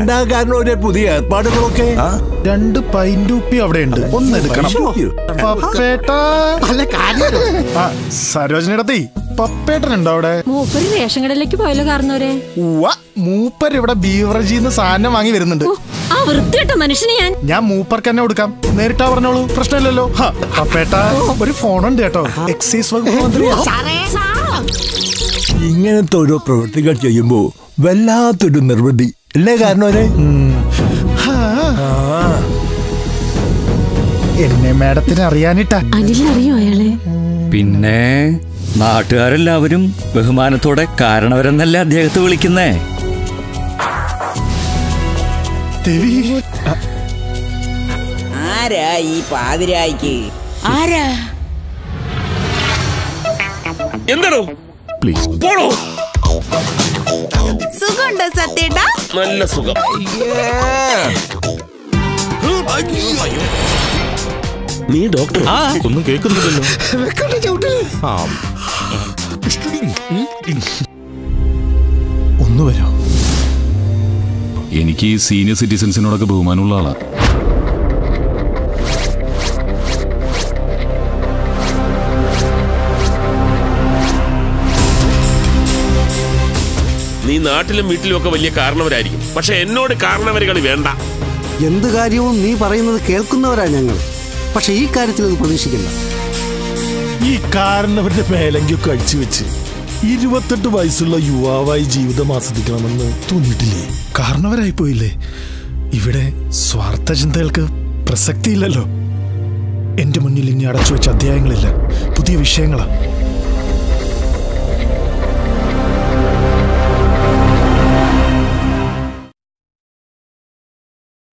എന്താ കാരണം ഒരു പുതിയ ഏർപ്പാടുകളൊക്കെ? 2 പൈന്റ് ഉപ്പി അവിടെ ഉണ്ട്, ഒന്നെടുക്കണം. സരോജനടത്തി പപ്പേട്ടനുണ്ടോ അവിടെ? മൂപ്പര് റേഷൻ കടയിലേക്ക് പോയല്ലോ കാരണവരെ. മൂപ്പർ ഇവിടെ ബീവറേജിന്ന് സാധനം വാങ്ങി വരുന്നുണ്ട്. ആ വൃത്തികെട്ട മനുഷ്യനെ ഞാൻ മൂപ്പർക്ക് തന്നെ കൊടുക്കാം. നേരിട്ടാ പറഞ്ഞോളൂ, പ്രശ്നമില്ലല്ലോ. പപ്പേട്ട ഒരു ഫോണുണ്ട് കേട്ടോ, എക്സൈസ് വകുപ്പ് മന്ത്രിയാ. ഇങ്ങനത്തെ ഓരോ പ്രവൃത്തികൾ ചെയ്യുമ്പോ വല്ലാത്തൊരു നിർവൃതി അല്ലേ കാരണവരെ? എന്നെ മാഡത്തിന് അറിയാനിട്ടാ. അനിലറിയോ അയാളെ? പിന്നെ നാട്ടുകാരെല്ലാവരും ബഹുമാനത്തോടെ കാരണവരെന്നല്ലേ അദ്ദേഹത്തെ വിളിക്കുന്നേ. ആരാ ഈ പാതിരായിക്ക്? ആരാ? എന്താണോ? പ്ലീസ് പോണോ? സുഖമുണ്ടോ സത്യേട്ടാ? നല്ല സുഖം. നീ ഡോക്ടർ? ഒന്നും കേൾക്കുന്നില്ലല്ലോ. ഒന്ന് വരോ? എനിക്ക് സീനിയർ സിറ്റിസൺസിനോടൊക്കെ ബഹുമാനമുള്ള ആളാ. നീ നാട്ടിലും വീട്ടിലും ഒക്കെ വലിയ കാരണവരായിരിക്കും, പക്ഷെ എന്നോട് കാരണവരുകൾ വേണ്ട. എന്ത് കാര്യവും നീ പറയുന്നത് കേൾക്കുന്നവരാ ഞങ്ങൾ, പക്ഷെ ഈ കാര്യത്തിൽ അത് പ്രതീക്ഷിക്കില്ല. ഈ കാരണവരുടെ മേലങ്കൊക്കെ അടിച്ചു വെച്ച് 28 വയസ്സുള്ള യുവാവായി ജീവിതം ആസ്വദിക്കണമെന്ന് തോന്നിയിട്ടില്ലേ? കാരണവരായി പോയില്ലേ? ഇവിടെ സ്വാർത്ഥ ചിന്തകൾക്ക് പ്രസക്തിയില്ലല്ലോ. എന്റെ മുന്നിൽ ഇനി അടച്ചു വെച്ച അധ്യായങ്ങളില്ല, പുതിയ വിഷയങ്ങളാ.